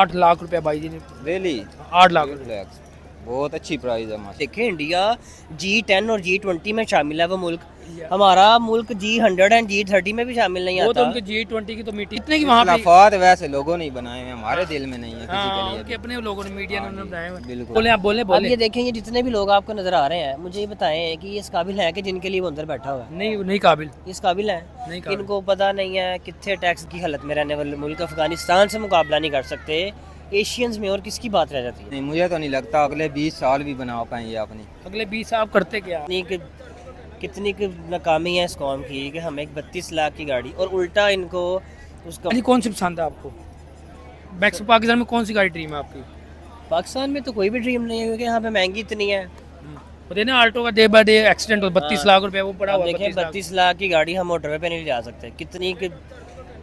8 लाख रुपया भाई जी ने। रियली 8 लाख रुपया। बहुत अच्छी प्राइस है माशा देखें इंडिया G10 और G20 में शामिल है वो मुल्क। हमारा मुल्क G100 एंड G30 में भी शामिल नहीं वो तो आता। उनके G20 की तो मीटिंग इतने की वहाँ पे। खिलाफत वैसे लोगों ने ही बनाए हैं, हमारे दिल में नहीं है किसी हाँ, के उनके लिए अपने लोगों ने मीडिया ने उन्होंने बनाए हुए हैं। बिल्कुल। बोले आप बोले अब बोले ये देखें, ये जितने भी लोग आपको नजर आ रहे हैं, मुझे ये बताएं कि ये इस काबिल है कि जिनके लिए वो अंदर बैठा हुआ है? नहीं नहीं काबिल इस काबिल है? नहीं काबिल। इनको पता नहीं है कितने टैक्स की हालत में रहने वाले मुल्क अफगानिस्तान से मुकाबला नहीं कर सकते। एशियंस में और किसकी बात रह जाती है? नहीं, मुझे तो नहीं लगता अगले 20 साल भी बना पाएंगे अपनी। अगले 20 आप करते क्या? कितनी की नाकामी है इस कौम की कि हम एक 32 लाख की गाड़ी और उल्टा इनको उसका। जी कौन सी पसंद है आपको? बैक्स पाकिस्तान में कौन सी गाड़ी ड्रीम है आपकी? पाकिस्तान में तो कोई भी ड्रीम नहीं है क्योंकि यहाँ पे महंगी इतनी है। पता ना आल्टो का डे बाय डे एक्सीडेंट हो 32 लाख रुपया वो पड़ा अब हुआ है। देखें 32 लाख की गाड़ी हम मोटरवे पे नहीं जा सकते।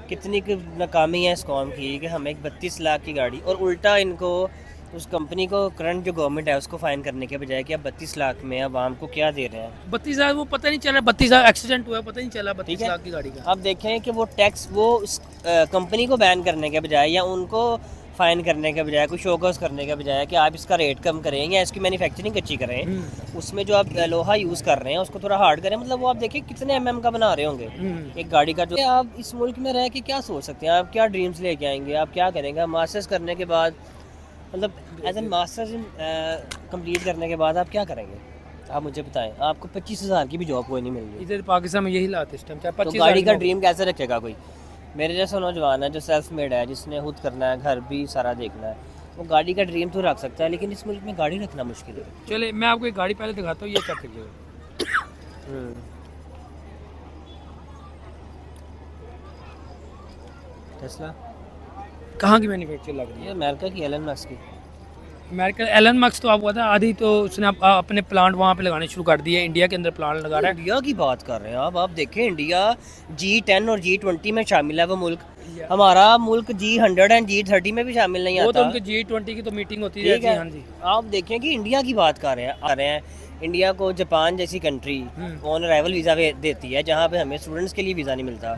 कितनी की नाकामी है इस कौम की कि हम एक 32 लाख की गाड़ी और उल्टा इनको उस कंपनी को करंट जो गवर्नमेंट है उसको फाइन करने के बजाय कि अब 32 लाख में आवाम को क्या दे रहे हैं। 32 लाख वो पता नहीं चला, 32 लाख एक्सीडेंट हुआ पता नहीं चला 32 है। लाख की गाड़ी का। अब देखें कि वो टैक्स वो उस कंपनी को बैन करने के बजाय या उनको फाइन करने के बजाय, कुछ शोकस करने के बजाय कि आप इसका रेट कम करें या इसकी मैन्युफैक्चरिंग अच्छी करें, उसमें जो आप लोहा यूज़ कर रहे हैं उसको थोड़ा हार्ड करें। मतलब वो आप देखिए कितने mm का बना रहे होंगे एक गाड़ी का। जो आप इस मुल्क में रह के क्या सोच सकते हैं? आप क्या ड्रीम्स लेके आएंगे? आप क्या करेंगे? मास्टर्स करने के बाद, मतलब एज ए मास्टर्स कंप्लीट करने के बाद आप क्या करेंगे? आप मुझे बताएं। आपको 25,000 की भी जॉब कोई नहीं मिल रही। इधर पाकिस्तान में यही हालात है इस टाइम। चाहे तो 25 गाड़ी का ड्रीम कैसे रखेगा कोई? मेरे जैसा नौजवान है जो सेल्फ मेड है, जिसने खुद करना है, घर भी सारा देखना है, वो गाड़ी का ड्रीम तो रख सकता है, लेकिन इस मुल्क में गाड़ी रखना मुश्किल है। चले मैं आपको एक गाड़ी पहले दिखाता हूँ, ये चेक करिएगा। टेस्ला कहाँ की मैन्युफैक्चर लग रही ये है? अमेरिका की, एलन मस्क की। अमेरिका एलन मस्क तो आपको पता है आधी तो उसने अपने प्लांट वहाँ पे लगाने शुरू कर दिए। इंडिया के अंदर प्लांट लगा रहा है। इंडिया की बात कर रहे हैं आप देखें इंडिया G10 और G20 में शामिल है वो मुल्क। हमारा मुल्क G100 एंड G30 में भी शामिल नहीं वो तो आता। उनके G20 की तो मीटिंग होती ठीक रहती है। है, हाँ जी। आप देखें कि इंडिया की बात कर रहे हैं। इंडिया को जापान जैसी कंट्री ऑन अराइवल वीज़ा देती है, जहाँ पे हमें स्टूडेंट्स के लिए वीज़ा नहीं मिलता।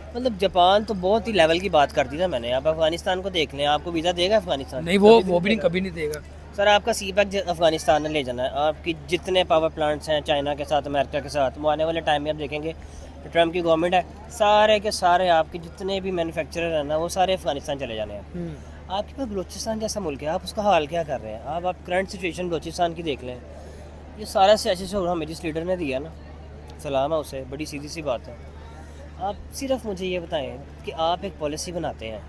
मतलब जापान तो बहुत ही लेवल की बात कर दी ना मैंने। आप अफगानिस्तान को देख लें, आपको वीज़ा देगा अफगानिस्तान? नहीं वो भी नहीं, कभी नहीं देगा सर। आपका सीपैक अफगानिस्तान ने ले जाना है। आपकी जितने पावर प्लांट्स हैं चाइना के साथ, अमेरिका के साथ, वो आने वाले टाइम में आप देखेंगे तो ट्रम्प की गवर्नमेंट है, सारे के सारे आपके जितने भी मैन्युफैक्चरर हैं ना, वो सारे अफगानिस्तान चले जाने हैं। आपके पास बलूचिस्तान जैसा मुल्क है, आप उसका हाल क्या कर रहे हैं? आप करंट सिचुएशन बलूचिस्तान की देख लें। ये सारा सियासी शोर हमें जिस लीडर ने दिया ना, सलाम है उसे, बड़ी सीधी सी बात है। आप सिर्फ मुझे ये बताएं कि आप एक पॉलिसी बनाते हैं,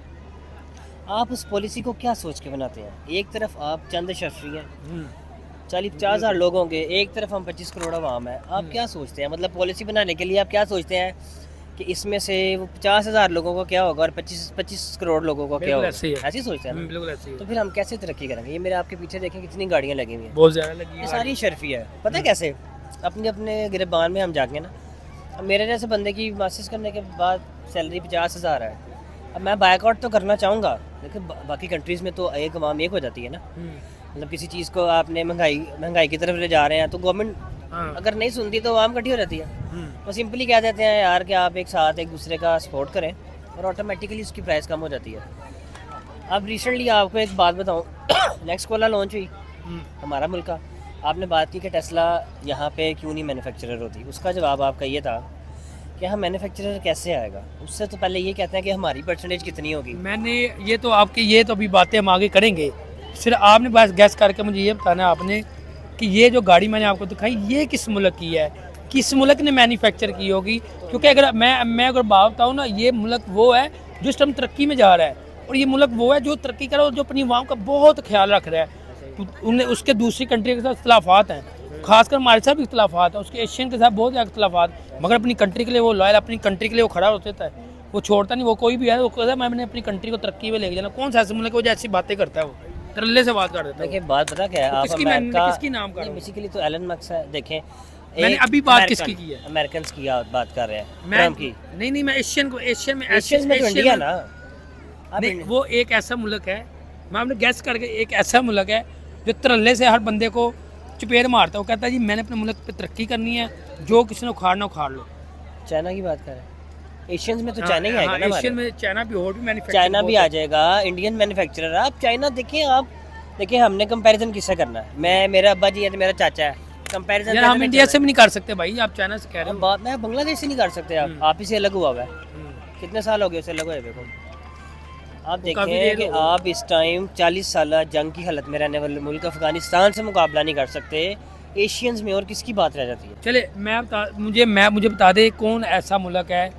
आप उस पॉलिसी को क्या सोच के बनाते हैं? एक तरफ आप चंद शफरी हैं, 40-50 लोग होंगे, एक तरफ हम 25 करोड़ आवाम है। आप क्या सोचते हैं? मतलब पॉलिसी बनाने के लिए आप क्या सोचते हैं कि इसमें से वो 50,000 लोगों को क्या होगा और 25 करोड़ लोगों को क्या होगा? ऐसे ही है। ऐसे ही सोचते हैं ना? बिल्कुल ऐसे ही तो फिर हम कैसे तरक्की करेंगे? ये मेरे आपके पीछे देखें कितनी गाड़ियाँ लगी हुई हैं, बहुत ज़्यादा लगी ये सारी शर्फी है। पता है कैसे? अपने अपने गिरबान में हम जाके ना, अब मेरे जैसे बंदे की मास्टर्स करने के बाद सैलरी 50,000 है। अब मैं बाइकआउट तो करना चाहूँगा, लेकिन बाकी कंट्रीज़ में तो एक अवाम एक हो जाती है ना। मतलब किसी चीज़ को आपने महंगाई की तरफ ले जा रहे हैं तो गवर्नमेंट अगर नहीं सुनती तो आवाम इकट्ठी हो जाती है। वो सिंपली कह देते हैं यार कि आप एक साथ एक दूसरे का सपोर्ट करें और ऑटोमेटिकली उसकी प्राइस कम हो जाती है। अब रिसेंटली आपको एक बात बताऊँ, नेक्स्ट कोला लॉन्च हुई हमारा मुल्क का। आपने बात की कि टेस्ला यहाँ पे क्यों नहीं मैन्युफैक्चरर होती। उसका जवाब आपका ये था कि हम मैन्युफैक्चरर कैसे आएगा। उससे तो पहले ये कहते हैं कि हमारी परसेंटेज कितनी होगी। मैंने ये तो आपकी ये तो अभी बातें हम आगे करेंगे। सिर्फ आपने बस गैस करके मुझे ये बताना है आपने कि ये जो गाड़ी मैंने आपको दिखाई ये किस मुल्क की है, किस मुल्क ने मैन्युफैक्चर की होगी। क्योंकि अगर मैं अगर बात बताऊँ ना, ये मुल्क वो है जो इस टाइम तरक्की में जा रहा है और ये मुल्क वो है जो तरक्की कर रहा है और जो अपनी आवाम का बहुत ख्याल रख रहा है। उन्हें उसके दूसरी कंट्री के साथ इख्तलाफात हैं, खासकर हमारे साथ भी इख्तलाफात हैं, उसके एशियन के साथ बहुत ज़्यादा इख्तलाफात, मगर अपनी कंट्री के लिए वो लॉयल, अपनी कंट्री के लिए वो खड़ा होता है, वो छोड़ता नहीं। वो कोई भी है वो कहता है मैंने अपनी कंट्री को तरक्की में लेके जाना। कौन सा ऐसे मुल्क वो जैसी बातें करता है, वो तरल्ले से बात कर देता है। देखिए बात पता क्या है, आप किसकी नाम कर रहे हो? बेसिकली तो एलन मस्क है। देखें मैंने अभी बात किसकी की है? अमेरिकन की बात कर रहे हैं, मैं ट्रम्प की। नहीं मैं एशियन में में तो इंडिया ना। नहीं वो एक ऐसा मुल्क है, मैं आपने गैस करके एक ऐसा मुल्क है जो तरल्ले से हर बंदे को चपेट मारता है। वो कहता है जी मैंने अपने मुल्क पे तरक्की करनी है, जो किसी ने उखाड़ना उखाड़ लो। चाइना की बात करें, एशियंस में तो चाइना ही आएगा ना एशियन हमारे। में चाइना भी और भी मैन्युफैक्चर चाइना भी आ जाएगा, इंडियन मैन्युफैक्चरर। आप चाइना देखें, आप देखिए हमने कंपैरिजन किससे करना है, मैं, मेरा अब्बा जी है तो मेरा चाचा है, कंपैरिजन यार हम इंडिया से भी नहीं कर सकते भाई, आप चाइना से कह रहे हो। बात मैं बांग्लादेश से नहीं कर सकते आप ही से अलग हुआ हुआ है। कितने साल हो गए उसे लगे हुए देखो। आप काफी देखें देर कि हो गई। आप इस टाइम 40 साल जंग की हालत में रहने वाले मुल्क अफगानिस्तान से मुकाबला नहीं कर सकते, एशियंस में और किसकी बात रह जाती है। चले मुझे बता दे कौन ऐसा मुल्क है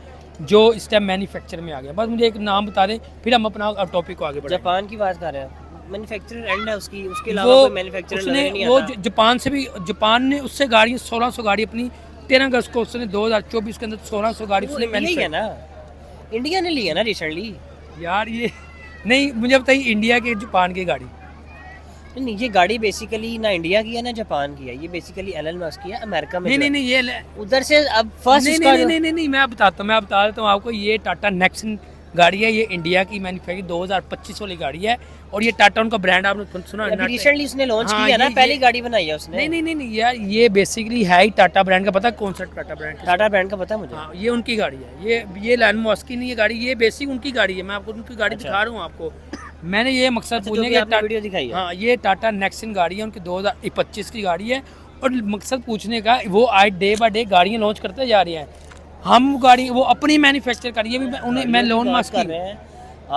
जो इस टाइम मैन्युफैक्चर में आ गया, बस मुझे एक नाम बता दे, फिर हम अपना टॉपिक को आगे बढ़ाएं। जापान की बात कर रहे हैं, मैन्युफैक्चरर एंड है उसकी, उसके अलावा वो कोई मैन्युफैक्चरर उसने नजर नहीं वो आता। जापान ने उससे गाड़ी 1600 गाड़ी अपनी 13 अगस्त को उसने 2024 के अंदर 1600 गाड़ी वो उसने इंडिया ही है मैन्युफैक्चर। ना, इंडिया ने लिया ना रिसेंटली। यार ये नहीं, मुझे बताइए इंडिया की जापान की गाड़ी। नहीं, ये गाड़ी बेसिकली ना इंडिया की है ना जापान की है, ये बेसिकली एलन मस्क की है, अमेरिका में नहीं जो नहीं है। नहीं ये उधर से अब फर्स्ट नहीं इसका नहीं नहीं नहीं नहीं मैं बता देता हूँ आपको, ये टाटा नेक्सन गाड़ी है, ये इंडिया की मैन्युफैक्चर 2025 वाली गाड़ी है, और ये टाटा उनका ब्रांड आपने सुना है अभी ना? रिसेंटली उसने लॉन्च हाँ, किया ना, ये- पहली ये- गाड़ी बनाई है उसने। नहीं यार, ये बेसिकली है ही टाटा ब्रांड का, पता है कौन सा टाटा ब्रांड का? टाटा ब्रांड का पता है मुझे। हाँ, ये उनकी गाड़ी है, ये एलन मस्क की नहीं है गाड़ी, ये बेसिक उनकी गाड़ी है। मैं आपको उनकी गाड़ी अच्छा। दिखा रहा हूँ आपको। मैंने ये मकसद अच्छा, जो पूछने भी का आपने वीडियो दिखाई है। हाँ, ये टाटा नेक्सन गाड़ी है उनकी 2025 की गाड़ी है, और मकसद पूछने का वो आज डे बाय डे गाड़ियाँ लॉन्च करते जा रही हैं। हम गाड़ी वो अपनी मैन्युफैक्चर करिए भी मैं लोन मास्क कर रहे हैं।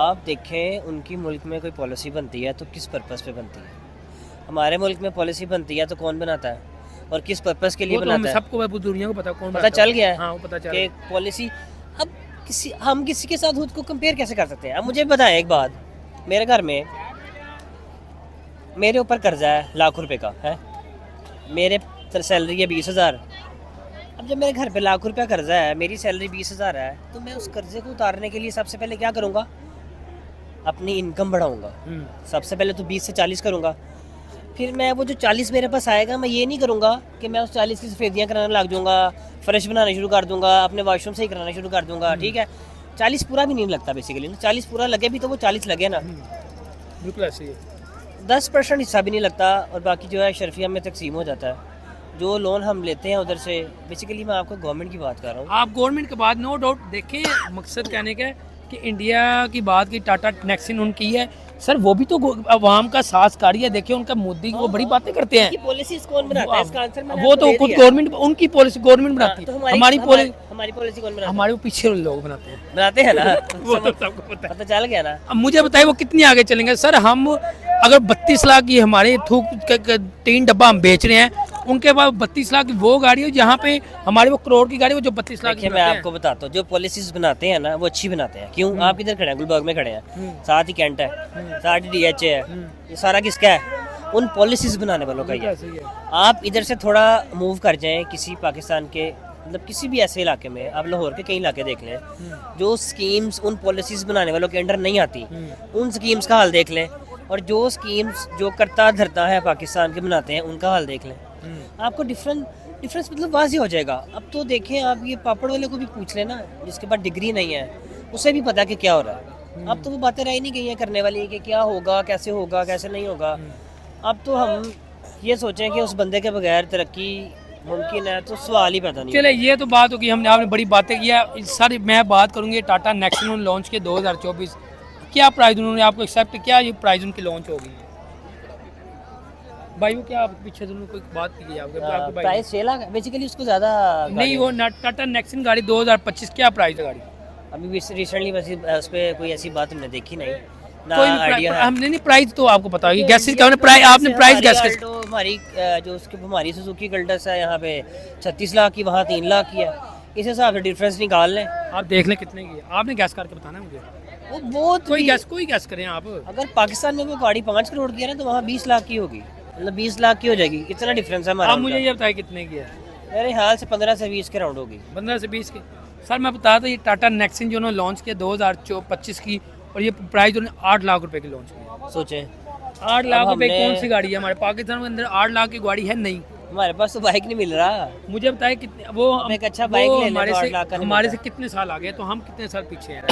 आप देखें उनकी मुल्क में कोई पॉलिसी बनती है तो किस पर्पस पे बनती है, हमारे मुल्क में पॉलिसी बनती है तो कौन बनाता है और किस पर्पस के लिए बनाता है, सबको पूरी दुनिया को पता कौन पता बनाता चल गया है हाँ, वो पता चल कि पॉलिसी। अब हम किसी के साथ खुद को कंपेयर कैसे कर सकते हैं। अब मुझे बताएं एक बात, मेरे घर में मेरे ऊपर कर्जा है लाख रुपए का है, मेरे सैलरी है 20,000। अब जब मेरे घर पे लाख रुपया कर्जा है, मेरी सैलरी 20,000 है, तो मैं उस कर्जे को उतारने के लिए सबसे पहले क्या करूँगा, अपनी इनकम बढ़ाऊँगा। सबसे पहले तो 20 से 40 करूँगा, फिर मैं वो जो 40 मेरे पास आएगा, मैं ये नहीं करूँगा कि मैं उस 40 की सफेदियाँ कराने लग जाऊँगा, फ्रेश बनाना शुरू कर दूँगा, अपने वॉशरूम से ही कराना शुरू कर दूँगा। ठीक है, 40 पूरा भी नहीं लगता बेसिकली, 40 पूरा लगे भी तो वो 40 लगे ना, बिल्कुल ऐसे ही है। 10% हिस्सा भी नहीं लगता, और बाकी जो है शर्फिया में तकसीम हो जाता है। जो लोन हम लेते हैं उधर से, बेसिकली मैं आपको गवर्नमेंट की बात कर रहा हूँ। आप गवर्नमेंट के बाद नो डाउट देखिए, मकसद कहने का है कि इंडिया की बात की टाटा नेक्सन उनकी है सर, वो भी तो अवाम का साथ कार्य है। देखिए उनका मोदी वो बड़ी बातें करते हैं, पॉलिसीज कौन बनाता है, इसका आंसर मैंने वो आपको तो दे खुद दिया। गवर्नमेंट, उनकी पॉलिसी गवर्नमेंट बनाती तो है। हमारी पॉलिसी हमारी पॉलिसी कौन बनाता है? हमारे वो पीछे वाले लोग बनाते हैं। बनाते हैं ना वो तो सबको पता है। पता चल गया ना। अब मुझे बताइए वो कितनी आगे चलेंगे सर। हम अगर 32 लाख की हमारे थूक 3 डब्बा हम बेच रहे हैं, उनके पास 32 लाख की वो गाड़ी है, जहाँ पे हमारे वो करोड़ की गाड़ी वो जो 32 लाख की देखिए मैं आपको बताता हूँ, जो पॉलिसीज बनाते हैं ना वो अच्छी बनाते हैं। क्यों? आप इधर खड़े हैं, गुलबर्ग में खड़े हैं, साथ ही कैंट है, साथ ही DH है, ये सारा किसका है? उन पॉलिसीज बनाने वालों का ही है। सही है। आप इधर से थोड़ा मूव कर जाएं किसी पाकिस्तान के, मतलब किसी भी ऐसे इलाके में, आप लाहौर के कई इलाके देख लें, जो स्कीम्स उन पॉलिसीज बनाने वालों के अंडर नहीं आती, उन स्कीम्स का हाल देख लें, और जो स्कीम्स जो करता धरता है पाकिस्तान के बनाते हैं उनका हाल देख लें, आपको डिफरेंस मतलब वाज़ी हो जाएगा। अब तो देखें, आप ये पापड़ वाले को भी पूछ लेना जिसके पास डिग्री नहीं है, उसे भी पता कि क्या हो रहा है। अब तो वो बातें रह ही नहीं गई हैं करने वाली कि क्या होगा, कैसे नहीं होगा। अब तो हम ये सोचें कि उस बंदे के बगैर तरक्की मुमकिन है, तो सवाल ही पैदा नहीं। चले ये तो बात होगी, हमने आपने बड़ी बातें किया सारी। मैं बात करूंगी टाटा नेक्सन लॉन्च के 2024 क्या प्राइस उन्होंने आपको एक्सेप्ट किया, ये प्राइस उनकी लॉन्च होगी भाई? वो क्या आप पीछे तुमने कोई बात की आपके भाई? प्राइस 6 लाख बेसिकली, उसको ज़्यादा नहीं, वो टाटा नेक्सन गाड़ी 2025 क्या प्राइस है गाड़ी? अभी रिसेंटली वैसे उस पर कोई ऐसी बात हमने देखी नहीं ना, कोई आइडिया है। हमने नहीं, प्राइस तो आपको पता है, गैसेस का प्राइस आपने प्राइस गैस तो हमारी जो उसकी हमारी सुजुकी गल्टस है यहाँ पे 36 लाख की, वहाँ 3 लाख की है। इस हिसाब से डिफरेंस निकाल लें, आप देख लें कितने की है। आपने गैस करके बताना है मुझे, वो बहुत कोई गैस करें आप। अगर पाकिस्तान में वो गाड़ी 5 करोड़ की है ना, तो वहाँ 20 लाख की होगी, मतलब 20 लाख की हो जाएगी। इतना डिफरेंस है हमारा। आप मुझे ये बताइए कितने की है? मेरे ख्याल से 15 से 20 के राउंड होगी। 15 से 20 के। सर मैं बता दूँ, ये टाटा नेक्सन जो उन्होंने लॉन्च किया 2025 की, और ये प्राइस उन्होंने 8 लाख रुपए की लॉन्च की। सोचें 8 लाख रुपए हमने- कौन सी गाड़ी है हमारे पाकिस्तान के अंदर? 8 लाख की गाड़ी है नहीं। हमारे पास तो बाइक नहीं मिल रहा। मुझे बताए कितने वो हम एक अच्छा बाइक ले लें हमारे तो 8 से लाख का नहीं हमारे मिलता। से कितने साल आगे, तो हम कितने साल पीछे हैं?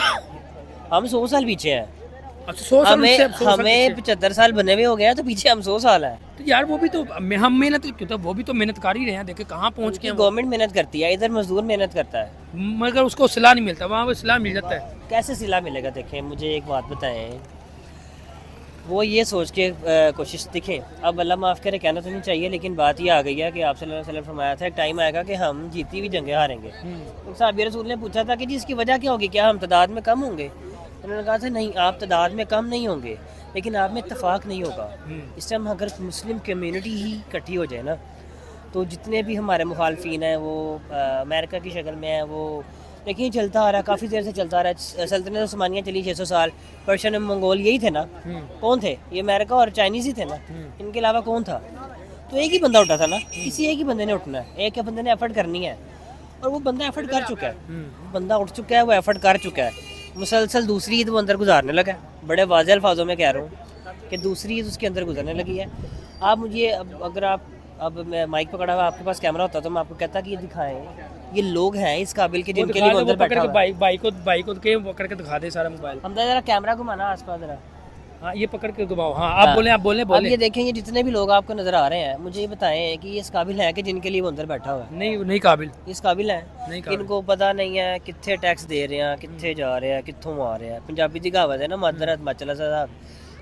हम 100 साल पीछे हैं। अच्छा 100 साल हमें उससे 100 साल हमें पीछे। 75 साल बने हुए हो गया तो पीछे हम 100 साल हैं। तो यार वो भी तो हम मेहनत क्यों, तो वो भी तो मेहनत कर ही रहे हैं, देखे कहाँ पहुँच गए हैं वो। गवर्नमेंट मेहनत करती है, इधर मजदूर मेहनत करता है। मगर उसको सिला नहीं मिलता, वहाँ वो सिला मिल जाता है। कैसे सिला मिलेगा? देखें मुझे एक बात बताएं, वो ये सोच के कोशिश देखें, अब अल्लाह माफ़ करे कहना तो नहीं चाहिए, लेकिन बात ये आ गई है कि आप सल्लल्लाहु अलैहि वसल्लम फरमाया था एक टाइम आएगा कि हम जीती हुई जंगें हारेंगे। तो साहब रसूल ने पूछा था कि जी इसकी वजह क्या होगी, क्या हम तादाद में कम होंगे? उन्होंने कहा था नहीं, आप तादाद में कम नहीं होंगे, लेकिन आप में इत्तेफाक नहीं होगा। इस टाइम अगर मुस्लिम कम्यूनिटी ही इकट्ठी हो जाए ना, तो जितने भी हमारे मुखालफिन हैं वो अमेरिका की शक्ल में है, वो देखिए चलता आ रहा है, काफ़ी देर से चलता आ रहा है। सल्तनत उस्मानिया चली 600 साल, पर्शियन और मंगोल यही थे ना, कौन थे? ये अमेरिका और चाइनीज़ ही थे ना, इनके अलावा कौन था? तो एक ही बंदा उठा था ना, किसी एक ही बंदे ने उठना है, एक बंदे ने एफर्ट करनी है, और वो बंदा एफर्ट कर चुका है, बंदा उठ चुका है, वो एफर्ट कर चुका है। मुसलसल दूसरी ईद वो अंदर गुजारने लगा है, बड़े वाज़ेह अल्फाजों में कह रहा हूँ कि दूसरी ईद उसके अंदर गुजरने लगी है। आप मुझे अगर आप अब मैं माइक पकड़ा हुआ, आपके पास कैमरा होता तो मैं आपको कहता कि ये दिखाएं, ये लोग हैं इस काबिल के जिनके लिए वो अंदर बैठा हुआ है। बाइक को के पकड़ के दिखा दे सारा मोबाइल। हम जरा कैमरा घुमाना आसपास जरा। हाँ ये पकड़ के घुमाओ। हाँ आप बोले, आप बोले अब ये देखें, ये जितने भी लोग आपको नजर आ रहे हैं, मुझे ये बताएं कि ये इस काबिल है कि जिनके लिए वो अंदर बैठा हुआ है? नहीं नहीं काबिल, इस काबिल है? नहीं काबिल। इनको पता नहीं है कितने टैक्स दे रहे हैं, कितने जा रहे हैं, कितों आ रहे हैं। पंजाबी की कहावत है ना, मादरत माचला साहब,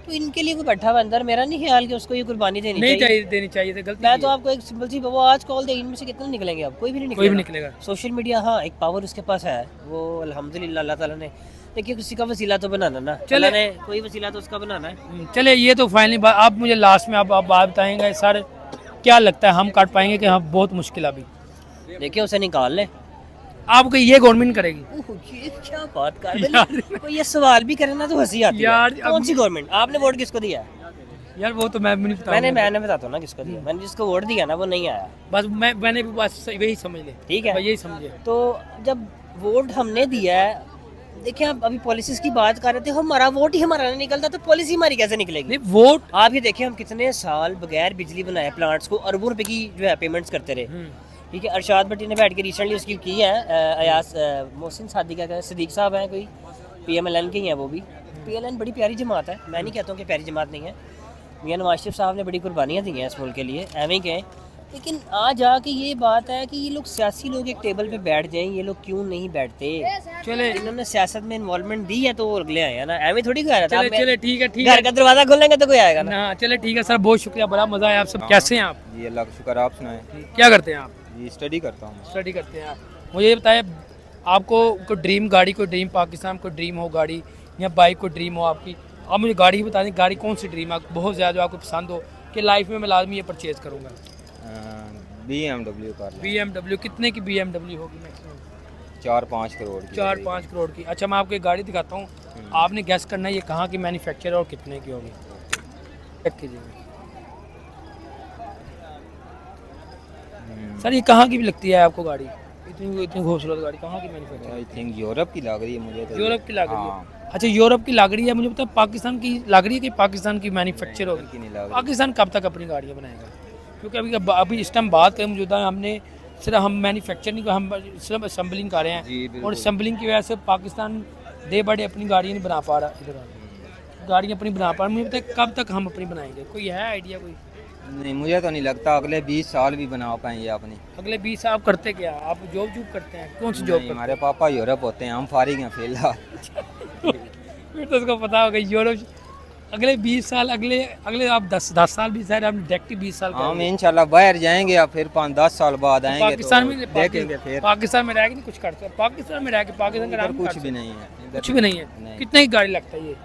तो इनके लिए कोई बैठा हुआ अंदर, मेरा नहीं ख्याल कि उसको ये कुर्बानी देनी नहीं चाहिए। देनी चाहिए थी, गलती मैं की तो है। आपको एक सिंपल सी, वो आज कॉल दे, इनमें से कितने निकलेंगे? अब कोई भी नहीं कोई भी निकलेगा। निकलेगा। सोशल मीडिया, हाँ एक पावर उसके पास है, वो अल्हम्दुलिल्लाह अल्लाह ताला ने, देखिए किसी का वसीला तो बनाना ना, चले। अल्लाह ने कोई वसीला तो उसका बनाना है। चले ये तो फाइनली बात। आप मुझे लास्ट में आप बात बताएंगे सर, क्या लगता है हम काट पाएंगे कि हाँ बहुत मुश्किल अभी? देखिए उसे निकाल ले। आपको ये गवर्नमेंट करेगी? ओह, ये क्या बात कर रहे हैं? कोई ये सवाल भी करे ना तो हंसी आती है यार, कौन सी गवर्नमेंट? आपने वोट किसको दिया? यार वो तो मैं भी नहीं मैंने बताता हूँ ना किसको दिया। मैंने जिसको वोट दिया ना वो नहीं आया, बस मैंने भी बस यही समझ ले, ठीक है? बस यही समझे। तो जब वोट हमने दिया है, देखिए आप अभी पॉलिसीज की बात कर रहे थे, हमारा वोट ही हमारा नहीं निकलता तो पॉलिसी हमारी कैसे निकलेगी? नहीं वोट, आप ये देखिए हम कितने साल बगैर बिजली बनाए प्लांट्स को अरबों रुपए की जो है पेमेंट्स करते रहे, ठीक है? अरशाद भट्टी ने बैठ के रिसेंटली उसकी की है, अयास मोहसिन सादिक का सदीक साहब हैं, कोई PMLN के ही हैं वो भी। PLN बड़ी प्यारी जमात है, मैं नहीं कहता हूँ कि प्यारी जमात नहीं है। मियां नवाज शरीफ साहब ने बड़ी कुर्बानियाँ दी हैं इस मुल्क के लिए, एवं ही कहें, लेकिन आज आके ये बात है कि ये लोग सियासी लोग एक टेबल पे बैठ जाएं, ये लोग क्यों नहीं बैठते? चले इन्होंने सियासत में इन्वॉल्वमेंट दी है तो वो अगले आए हैं ना, एवं थोड़ी कह रहा था। चले चले ठीक है, ठीक घर है का दरवाजा खोलेंगे तो कोई आएगा ना। ना। चले ठीक है सर, बहुत शुक्रिया, बड़ा मजा आया। आप सब कैसे हैं आप? जी अल्लाह का शुक्र, आप सुनाएं? क्या करते हैं आप? जी स्टडी करता हूँ। स्टडी करते हैं आप। मुझे ये बताएं, आपको कोई ड्रीम गाड़ी, कोई ड्रीम पाकिस्तान, कोई ड्रीम हो गाड़ी या बाइक, कोई ड्रीम हो आपकी, आप मुझे गाड़ी बता दें, गाड़ी कौन सी ड्रीम आपको बहुत ज़्यादा जो आपको पसंद हो कि लाइफ में मैं लाजमी ये परचेज़ करूँगा? BMW कार लें। BMW कितने की BMW होगी मैक्सिमम? 4-5 करोड़ की। 4-5 करोड़ की। अच्छा मैं आपको एक गाड़ी दिखाता हूँ, आपने गैस करना है ये कहाँ की मैन्युफैक्चर और कितने की होगी। चेक कीजिए सर, ये कहाँ की भी लगती है आपको गाड़ी? इतनी इतनी खूबसूरत गाड़ी कहाँ की मैन्युफैक्चर? आई थिंक यूरोप की लग रही है मुझे तो। यूरोप की लग रही है। हाँ। अच्छा यूरोप की लग रही है, मुझे पता है पाकिस्तान की लग रही है कि पाकिस्तान की मैन्युफैक्चर होगी? की नहीं लग रही। पाकिस्तान कब तक अपनी गाड़ियाँ बनाएगा? क्योंकि अभी इस टाइम बात करें मौजूदा, हमने सिर्फ हम मैन्युफैक्चर नहीं, हम सिर्फ असम्बलिंग कर रहे जी, हैं, बिल्कुल। और असम्बलिंग की वजह से पाकिस्तान डे बाय डे अपनी गाड़ियाँ नहीं बना पा रहा। इधर गाड़ियाँ अपनी बना पा रहा, मुझे पता है कब तक हम अपनी बनाएंगे? कोई है आइडिया कोई? नहीं मुझे तो नहीं लगता अगले 20 साल भी बना पाएंगे अपनी। अगले 20 आप करते क्या? आप जॉब करते हैं? कौन सी जॉब नहीं, करते हमारे पापा यूरोप होते हैं, हम फारिग हैं फिलहाल। हैं? फिर तो उसको पता होगा यूरोप। अगले 20 साल, अगले आप 10 साल भी शायद हम डायरेक्ट 20 साल हम करेंगे। इंशाल्लाह बाहर जाएंगे या फिर 5-10 साल बाद आएंगे पाकिस्तान तो में देखेंगे फिर। पाकिस्तान में रह के नहीं कुछ करते? पाकिस्तान में रह के पाकिस्तान का इधर नाम कुछ करते? भी नहीं है, इधर कुछ भी नहीं है। नहीं। कितने की गाड़ी लगता है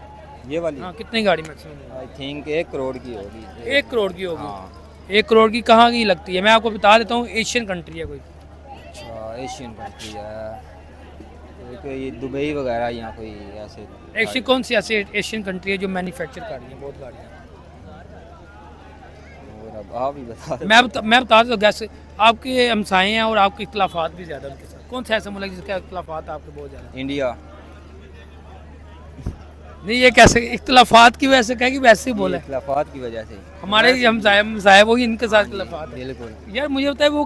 ये वाली हाँ कितनी गाड़ी मैक्सिमम? आई थिंक 1 करोड़ की होगी। 1 करोड़ की होगी। हाँ। 1 करोड़ की कहाँ की लगती है? मैं आपको बता देता हूँ, एशियन कंट्री है कोई। अच्छा एशियन कंट्री है, कोई दुबई वगैरह या कोई ऐसे। ऐसी कौन सी ऐसी एशियन कंट्री है जो मैन्युफैक्चर कर रही है बहुत गाड़ियाँ? और अब आप ही बता दो। मैं बता देता हूँ, जैसे आपके हमसाए हैं और आपके इख्तलाफात भी ज़्यादा उनके साथ, कौन सा ऐसा मुल्क जिसके इख्तलाफात आपके बहुत ज़्यादा? इंडिया। नहीं ये कैसे इख्तलाफात की वजह से कहेगी, वैसे ही बोला है। इख्तलाफात की वजह से हमारे हमसाए वही इनके साथ इख्तलाफात है। बिल्कुल। यार मुझे बताए वो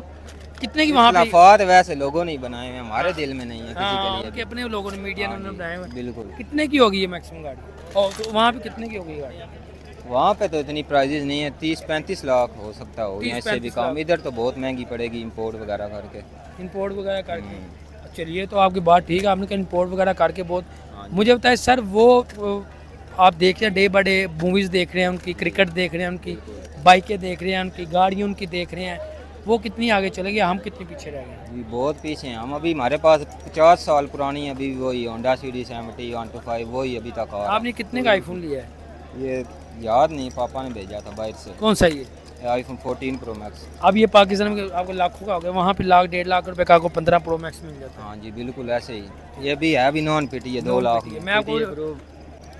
कितने की वहाँ पे? इख्तलाफात वैसे लोगों ने ही बनाए हैं, हमारे दिल में नहीं है किसी हाँ के लिए उनके अपने लोगों ने, मीडिया ने उन्होंने बनाए हुए हैं। बिल्कुल। कितने की होगी ये मैक्सिमम गाड़ी? और तो वहाँ पे कितने की हो गई गाड़ी? वहाँ पे तो इतनी प्राइजेज नहीं है, 30-35 लाख हो सकता हो, 30-35 यहाँ से भी लाख। कम। इधर तो बहुत महंगी पड़ेगी इंपोर्ट वगैरह करके। इंपोर्ट वगैरह करके। चलिए तो आपकी बात ठीक है, आपने कहा इंपोर्ट वगैरह करके बहुत। हाँ मुझे बताए सर वो आप देख रहे हैं डे बाय डे मूवीज़ देख रहे हैं उनकी, क्रिकेट देख रहे हैं उनकी, बाइकें देख रहे हैं उनकी, गाड़ियाँ उनकी देख रहे हैं, वो कितनी आगे चले गए, हम कितने पीछे रह गए? जी बहुत पीछे हैं हम अभी। हमारे पास 50 साल पुरानी अभी वही होंडा CD 70 125 वही अभी तक आ रहा आपने कितने का आईफोन लिया है? है। ये याद नहीं, पापा ने भेजा था बाहर से, कौन सा ये? IPhone 14 pro max. अब ये पाकिस्तान में आपको लाखों का हो गया, वहाँ पे लाख 1.5 लाख रुपए का आपको 15 प्रो मैक्स मिल जाता है। हाँ जी बिल्कुल ऐसे ही। ये भी है अभी नॉन फिटी, ये 2 लाख में। मैं आपको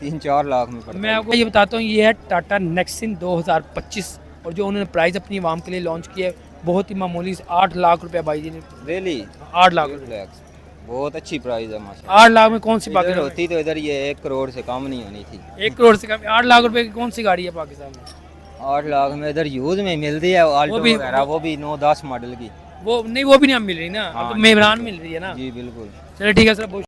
3-4 लाख में पड़ता मैं है। आपको ये बताता हूँ, ये है टाटा नेक्सन 2025 और जो उन्होंने प्राइस अपनी आवाम के लिए लॉन्च किया है बहुत ही मामूली 8 लाख रुपए भाई जी ने। रियली 8 लाख रुपए। लैक्स बहुत अच्छी प्राइस है माशाल्लाह। 8 लाख में कौन सी इधर पाकिस्तान होती तो इधर ये 1 करोड़ से कम नहीं होनी थी। 1 करोड़ से कम 8 लाख रुपए की कौन सी गाड़ी है पाकिस्तान में? 8 लाख में इधर यूज में मिलती है आल्टो भी- वगैरह, वो भी 9-10 मॉडल की। वो नहीं, वो भी नहीं अब मिल रही ना, अब हाँ तो जी, मेहरान बिल्कुल। मिल रही है ना। जी बिल्कुल। चलिए ठीक है सर, बहुत